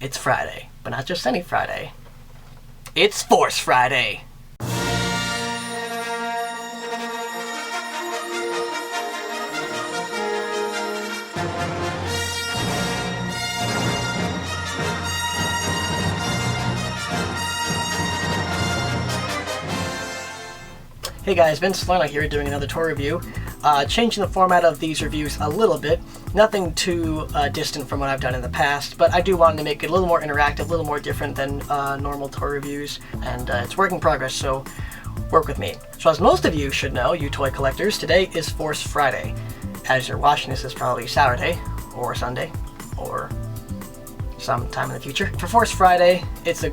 It's Friday, but not just any Friday. It's Force Friday! Hey guys, Vince Lana here doing another toy review. Changing the format of these reviews a little bit. Nothing too distant from what I've done in the past, but I do want to make it a little more interactive, a little more different than normal toy reviews, and it's work in progress, so work with me. So as most of you should know, you toy collectors, today is Force Friday. As you're watching this, is probably Saturday, or Sunday, or sometime in the future. For Force Friday, it's a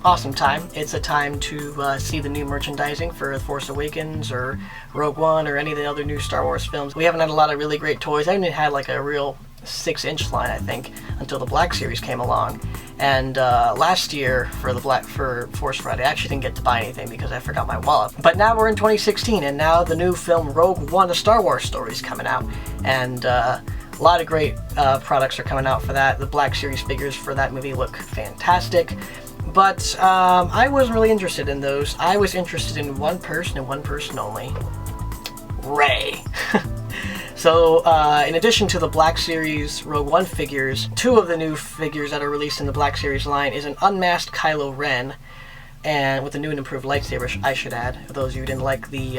awesome time. It's a time to see the new merchandising for Force Awakens or Rogue One or any of the other new Star Wars films. We haven't had a lot of really great toys. I haven't had like a real 6-inch line, I think, until the Black Series came along. And last year for Force Friday, I actually didn't get to buy anything because I forgot my wallet. But now we're in 2016, and now the new film Rogue One: A Star Wars Story is coming out, and a lot of great products are coming out for that. The Black Series figures for that movie look fantastic. But I wasn't really interested in those. I was interested in one person and one person only. Rey. So, in addition to the Black Series Rogue One figures, two of the new figures that are released in the Black Series line is an unmasked Kylo Ren, and with a new and improved lightsaber, I should add, for those of you who didn't like the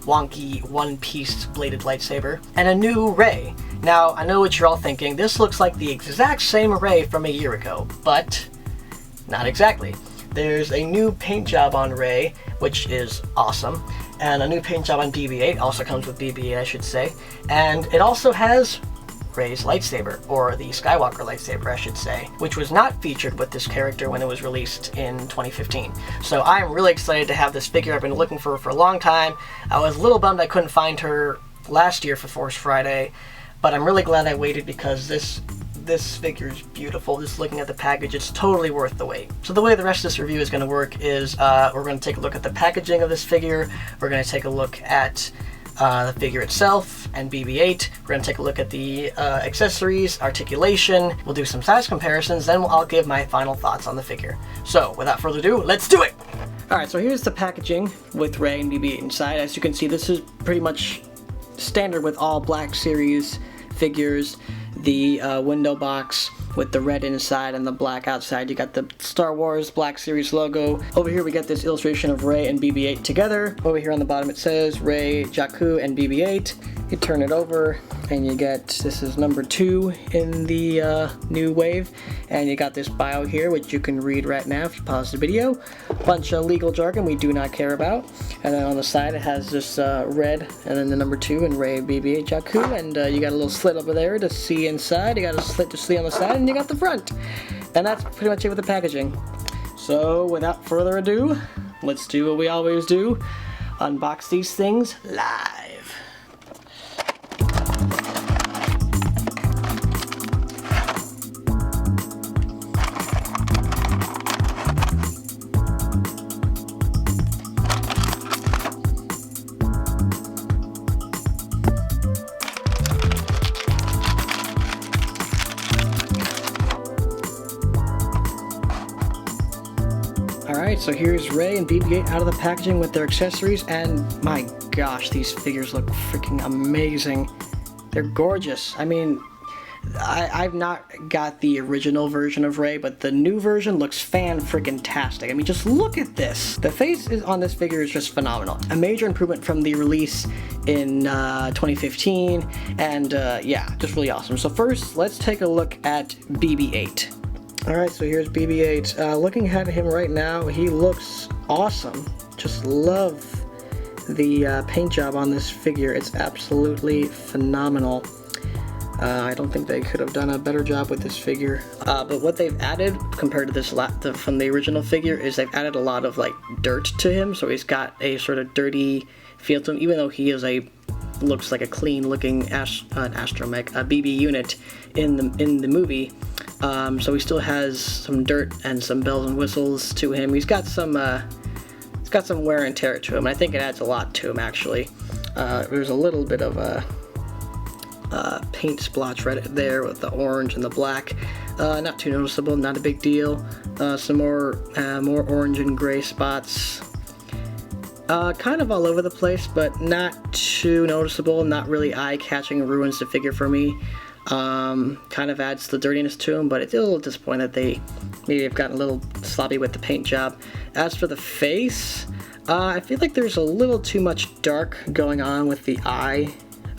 wonky one-piece bladed lightsaber, and a new Rey. Now, I know what you're all thinking. This looks like the exact same Rey from a year ago, but not exactly. There's a new paint job on Rey, which is awesome, and a new paint job on BB-8, also comes with BB-8 I should say, and it also has Rey's lightsaber, or the Skywalker lightsaber I should say, which was not featured with this character when it was released in 2015. So I'm really excited to have this figure. I've been looking for her for a long time. I was a little bummed I couldn't find her last year for Force Friday, but I'm really glad I waited because this figure is beautiful. Just looking at the package, it's totally worth the wait. So the way the rest of this review is going to work is we're going to take a look at the packaging of this figure, we're going to take a look at the figure itself and BB-8, we're going to take a look at the accessories, articulation, we'll do some size comparisons, then I'll give my final thoughts on the figure. So without further ado, let's do it! Alright, so here's the packaging with Rey and BB-8 inside. As you can see, this is pretty much standard with all Black Series figures. The window box with the red inside and the black outside. You got the Star Wars Black Series logo. Over here we got this illustration of Rey and BB-8 together. Over here on the bottom it says Rey, Jakku, and BB-8. You turn it over and you get, this is number 2 in the new wave, and you got this bio here which you can read right now if you pause the video. Bunch of legal jargon we do not care about. And then on the side it has this red and then the number 2 and Rey, BB-8, Jakku, and you got a little slit over there to see inside. You got a slit to see on the side, and you got the front. And that's pretty much it with the packaging. So without further ado, let's do what we always do. Unbox these things live. Alright, so here's Rey and BB-8 out of the packaging with their accessories, and my gosh, these figures look freaking amazing. They're gorgeous. I mean, I've not got the original version of Rey, but the new version looks fan-freaking-tastic. I mean, just look at this. The face on this figure is just phenomenal. A major improvement from the release in 2015, and yeah, just really awesome. So first, let's take a look at BB-8. Alright, so here's BB-8. Looking at him right now, he looks awesome. Just love the paint job on this figure. It's absolutely phenomenal. I don't think they could have done a better job with this figure. But what they've added compared to this from the original figure is they've added a lot of like dirt to him, so he's got a sort of dirty feel to him, even though he is looks like a clean looking astromech, a BB unit in the movie. So he still has some dirt and some bells and whistles to him. He's got some wear and tear to him. I think it adds a lot to him actually. There's a little bit of a paint splotch right there with the orange and the black. not too noticeable, not a big deal. Some more orange and gray spots. Kind of all over the place, but not too noticeable, not really eye-catching, ruins the figure for me. Kind of adds the dirtiness to him, but it's a little disappointing that they maybe have gotten a little sloppy with the paint job. As for the face, I feel like there's a little too much dark going on with the eye,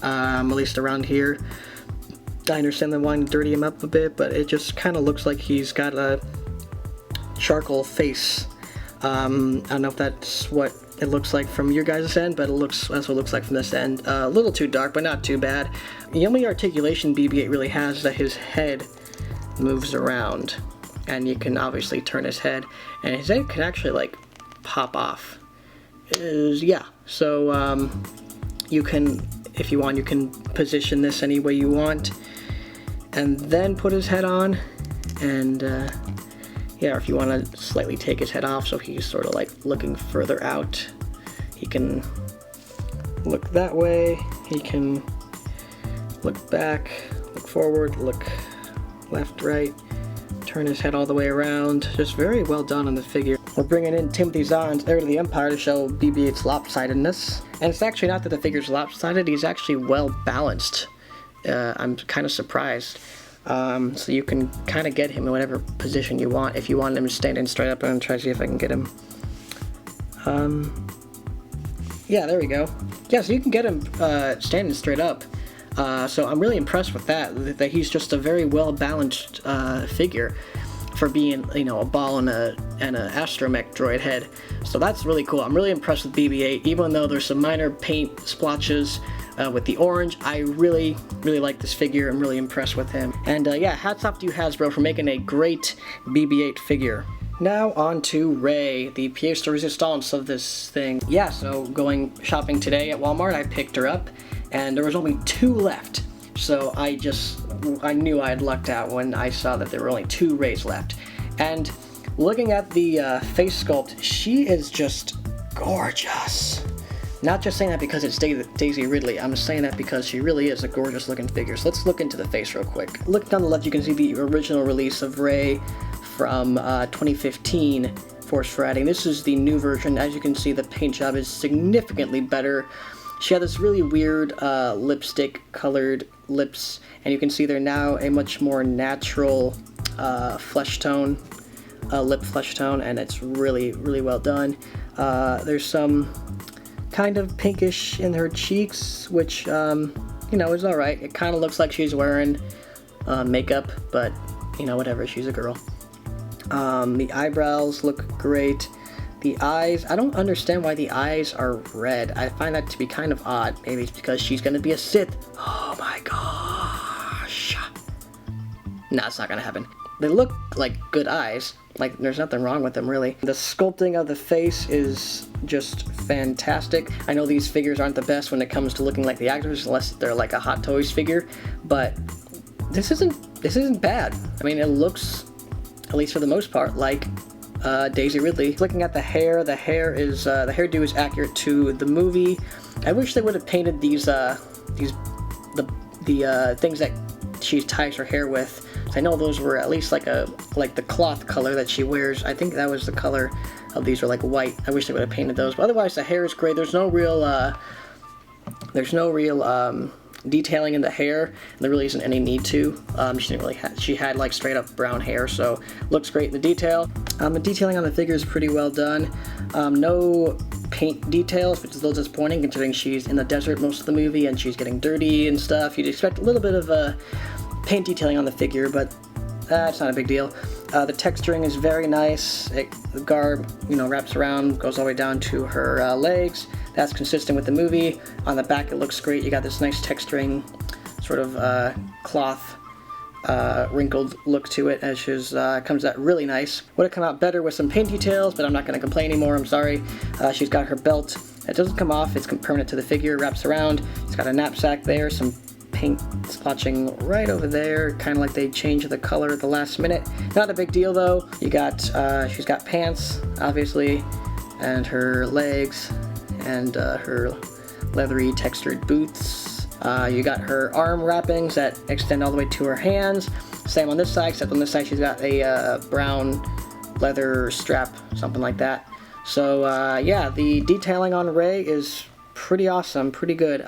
at least around here. I understand them wanting to dirty him up a bit, but it just kind of looks like he's got a charcoal face. I don't know if that's what it looks like from your guys' end, but that's what it looks like from this end. A little too dark, but not too bad. The only articulation BB-8 really has is that his head moves around, and you can obviously turn his head, and his head can actually like pop off. Yeah, so you can, if you want, you can position this any way you want, and then put his head on, and yeah, or if you want to slightly take his head off so he's sort of like looking further out, he can look that way, he can look back, look forward, look left, right, turn his head all the way around. Just very well done on the figure. We're bringing in Timothy Zahn's Heir to the Empire to show BB-8's lopsidedness. And it's actually not that the figure's lopsided, he's actually well balanced. I'm kind of surprised. So you can kind of get him in whatever position you want. If you want him standing straight up, I'm going to try to see if I can get him. Yeah, there we go. Yeah, so you can get him standing straight up. So I'm really impressed with that he's just a very well balanced figure for being, you know, a ball and an astromech droid head. So that's really cool. I'm really impressed with BB-8, even though there's some minor paint splotches with the orange. I really like this figure. I'm really impressed with him. And yeah, hats off to you, Hasbro, for making a great BB-8 figure. Now on to Rey, the pièce de résistance of this thing. Yeah, so going shopping today at Walmart, I picked her up, and there was only 2 left. So I knew I had lucked out when I saw that there were only 2 Reys left. And looking at the face sculpt, she is just gorgeous. Not just saying that because it's Daisy Ridley, I'm saying that because she really is a gorgeous looking figure. So let's look into the face real quick. Look down the left, you can see the original release of Rey from 2015, Force Friday. This is the new version. As you can see, the paint job is significantly better. She had this really weird lipstick colored lips, and you can see they're now a much more natural flesh tone, lip flesh tone, and it's really well done. There's some kind of pinkish in her cheeks, which you know, is alright. It kind of looks like she's wearing makeup, but you know, whatever, she's a girl. The eyebrows look great. The eyes, I don't understand why the eyes are red. I find that to be kind of odd. Maybe it's because she's gonna be a Sith. Oh my gosh. No, it's not gonna happen. They look like good eyes. Like, there's nothing wrong with them, really. The sculpting of the face is just fantastic. I know these figures aren't the best when it comes to looking like the actors, unless they're like a Hot Toys figure, but this isn't bad. I mean, it looks, at least for the most part, like Daisy Ridley. Looking at the hair is the hairdo is accurate to the movie. I wish they would have painted these things that she ties her hair with. I know those were at least like the cloth color that she wears. I think that was the color of these, are like white. I wish they would have painted those. But otherwise, the hair is great. There's no real detailing in the hair, and there really isn't any need to. She had like straight up brown hair, so looks great in the detail. The detailing on the figure is pretty well done. No paint details, which is a little disappointing considering she's in the desert most of the movie and she's getting dirty and stuff. You'd expect a little bit of paint detailing on the figure, but it's not a big deal. The texturing is very nice. The garb, you know, wraps around, goes all the way down to her legs. That's consistent with the movie. On the back, it looks great. You got this nice texturing, sort of cloth, wrinkled look to it, as she's comes out really nice. Would have come out better with some paint details, but I'm not going to complain anymore. I'm sorry. She's got her belt. It doesn't come off. It's permanent to the figure. Wraps around. It's got a knapsack there. Some paint splotching right over there, kind of like they changed the color at the last minute. Not a big deal though. You got she's got pants, obviously, and her legs, and her leathery textured boots. You got her arm wrappings that extend all the way to her hands. Same on this side, except on this side she's got a brown leather strap, something like that. So yeah, the detailing on Rey is pretty awesome, pretty good.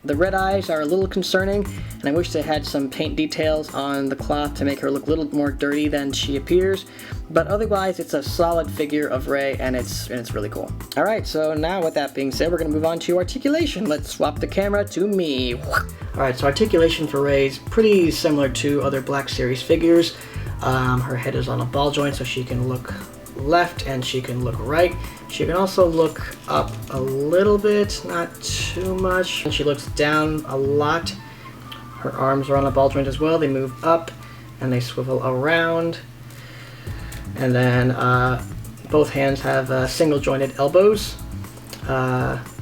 The red eyes are a little concerning, and I wish they had some paint details on the cloth to make her look a little more dirty than she appears. But otherwise, it's a solid figure of Rey, and it's really cool. All right, so now with that being said, we're gonna move on to articulation. Let's swap the camera to me. All right, so articulation for Rey is pretty similar to other Black Series figures. Her head is on a ball joint, so she can look left and she can look right. She can also look up a little bit, not too much. And she looks down a lot. Her arms are on a ball joint as well. They move up and they swivel around. And then both hands have single jointed elbows,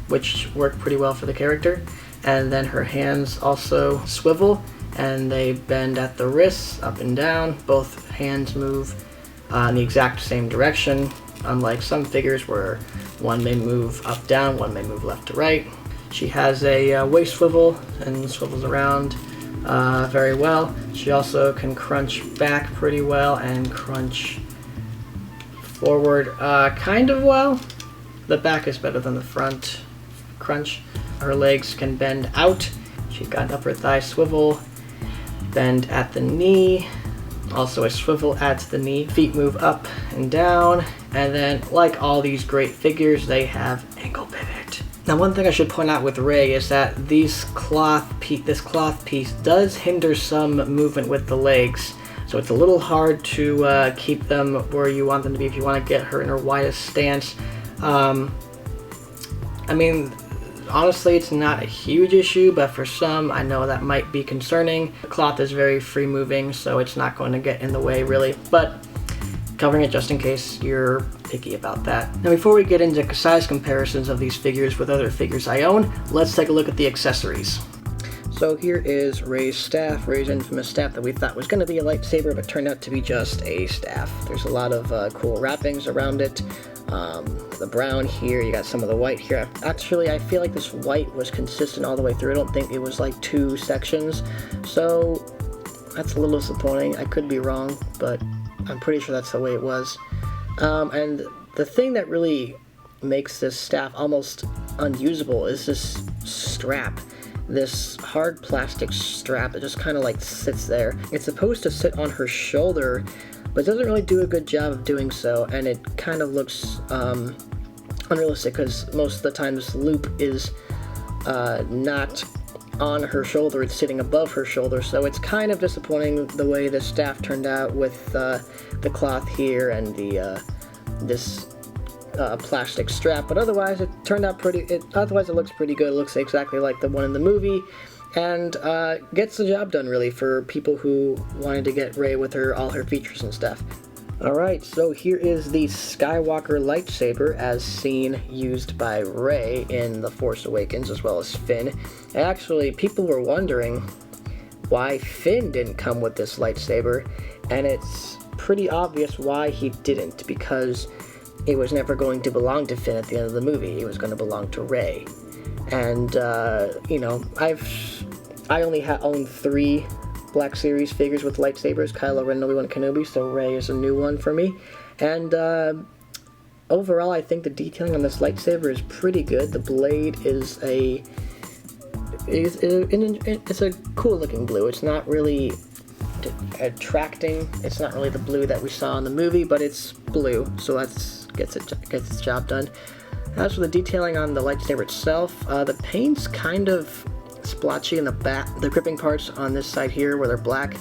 which work pretty well for the character. And then her hands also swivel and they bend at the wrists, up and down. Both hands move in the exact same direction, unlike some figures where one may move up down, one may move left to right. She has a waist swivel and swivels around very well. She also can crunch back pretty well and crunch forward kind of well. The back is better than the front crunch. Her legs can bend out. She's got an upper thigh swivel, bend at the knee, also a swivel at the knee. Feet move up and down, and then like all these great figures, they have ankle pivot. Now one thing I should point out with Rey is that this cloth piece does hinder some movement with the legs, so it's a little hard to keep them where you want them to be if you want to get her in her widest stance. I mean, honestly, it's not a huge issue, but for some, I know that might be concerning. The cloth is very free moving, so it's not going to get in the way really, but covering it just in case you're picky about that. Now before we get into size comparisons of these figures with other figures I own, let's take a look at the accessories. So here is Rey's staff, Rey's infamous staff that we thought was going to be a lightsaber, but turned out to be just a staff. There's a lot of cool wrappings around it. The brown here, you got some of the white here. Actually, I feel like this white was consistent all the way through. I don't think it was like two sections, so that's a little disappointing. I could be wrong, but I'm pretty sure that's the way it was. And the thing that really makes this staff almost unusable is this strap. This hard plastic strap that just kind of like sits there. It's supposed to sit on her shoulder, but it doesn't really do a good job of doing so, and it kind of looks unrealistic because most of the time this loop is not on her shoulder, it's sitting above her shoulder, so it's kind of disappointing the way the staff turned out with the cloth here and the this plastic strap, but otherwise it turned out otherwise it looks pretty good. It looks exactly like the one in the movie, and gets the job done really for people who wanted to get Rey with all her features and stuff. Alright, so here is the Skywalker lightsaber as seen used by Rey in The Force Awakens as well as Finn. And actually, people were wondering why Finn didn't come with this lightsaber, and it's pretty obvious why he didn't, because it was never going to belong to Finn at the end of the movie. It was going to belong to Rey. And, you know, I only own 3 Black Series figures with lightsabers, Kylo Ren, Obi-Wan Kenobi, so Rey is a new one for me. And, overall, I think the detailing on this lightsaber is pretty good. The blade is it's a cool looking blue. It's not really attracting. It's not really the blue that we saw in the movie, but it's blue, so that gets its job done. As for the detailing on the lightsaber itself, the paint's kind of splotchy in the back. The gripping parts on this side here, where they're black,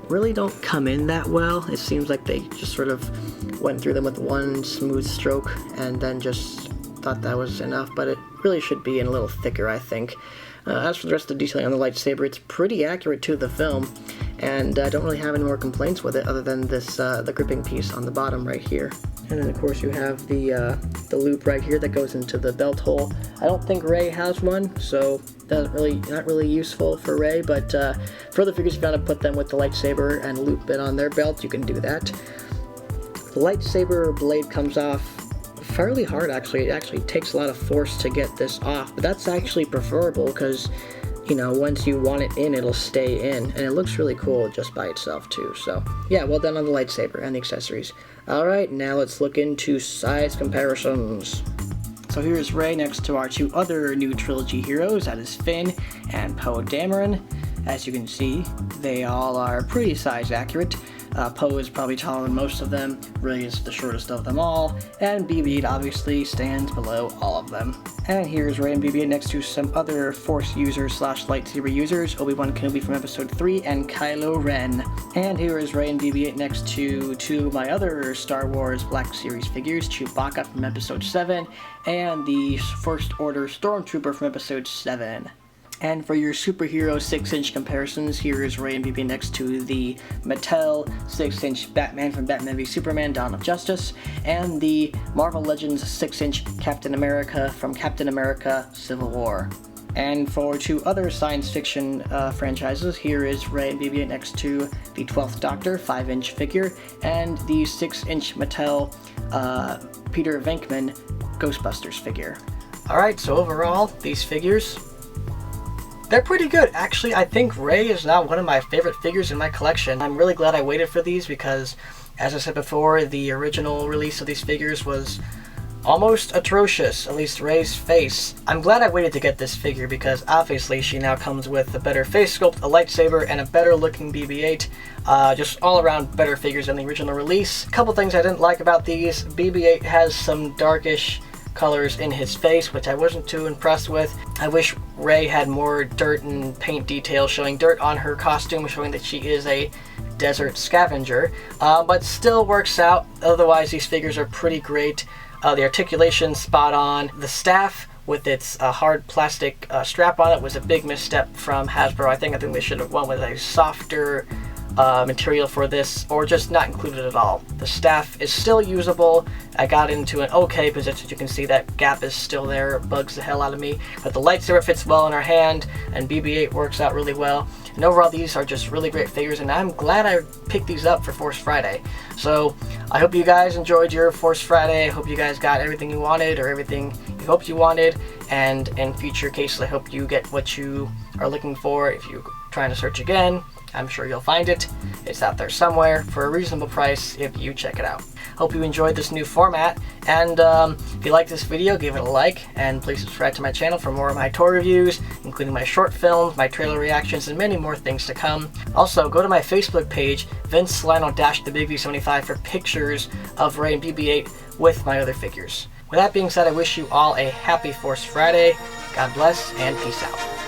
really don't come in that well. It seems like they just sort of went through them with one smooth stroke and then just thought that was enough, but it really should be in a little thicker, I think. As for the rest of the detailing on the lightsaber, it's pretty accurate to the film, and I don't really have any more complaints with it other than this the gripping piece on the bottom right here. And then of course you have the loop right here that goes into the belt hole. I don't think Rey has one, so not really useful for Rey, but for other figures if you want to put them with the lightsaber and loop it on their belt, you can do that. The lightsaber blade comes off fairly hard actually. It actually takes a lot of force to get this off, but that's actually preferable because, you know, once you want it in, it'll stay in, and it looks really cool just by itself too. So yeah, well done on the lightsaber and the accessories. Alright, now let's look into size comparisons. So here's Rey next to our two other new trilogy heroes, that is Finn and Poe Dameron. As you can see, they all are pretty size accurate. Poe is probably taller than most of them, Rey is the shortest of them all, and BB-8 obviously stands below all of them. And here's Rey and BB-8 next to some other Force users slash lightsaber users, Obi-Wan Kenobi from Episode 3 and Kylo Ren. And here is Rey and BB-8 next to two of my other Star Wars Black Series figures, Chewbacca from Episode 7 and the First Order Stormtrooper from Episode 7. And for your superhero 6-inch comparisons, here is Rey and BB next to the Mattel 6-inch Batman from Batman v Superman Dawn of Justice, and the Marvel Legends 6-inch Captain America from Captain America Civil War. And for two other science fiction franchises, here is Rey and BB next to the 12th Doctor 5-inch figure, and the 6-inch Mattel Peter Venkman Ghostbusters figure. Alright, so overall, these figures, they're pretty good. Actually, I think Rey is now one of my favorite figures in my collection. I'm really glad I waited for these because, as I said before, the original release of these figures was almost atrocious, at least Rey's face. I'm glad I waited to get this figure because obviously she now comes with a better face sculpt, a lightsaber, and a better looking BB-8. Just all around better figures than the original release. A couple things I didn't like about these. BB-8 has some darkish colors in his face, which I wasn't too impressed with. I wish Rey had more dirt and paint details, showing dirt on her costume, showing that she is a desert scavenger, but still works out. Otherwise, these figures are pretty great. The articulation spot on. The staff with its hard plastic strap on it was a big misstep from Hasbro. I think they should have went with a softer material for this, or just not included at all. The staff is still usable. I got into an okay position. You can see that gap is still there. It bugs the hell out of me. But the lightsaber fits well in our hand, and BB-8 works out really well. And overall, these are just really great figures, and I'm glad I picked these up for Force Friday. So I hope you guys enjoyed your Force Friday. I hope you guys got everything you wanted, or everything you hoped you wanted. And in future cases, I hope you get what you are looking for. If you're trying to search again, I'm sure you'll find it. It's out there somewhere for a reasonable price if you check it out. Hope you enjoyed this new format, and if you like this video, give it a like, and please subscribe to my channel for more of my toy reviews, including my short films, my trailer reactions, and many more things to come. Also, go to my Facebook page, Vince Solano-the Big V75, for pictures of Rey and BB-8 with my other figures. With that being said, I wish you all a happy Force Friday. God bless, and peace out.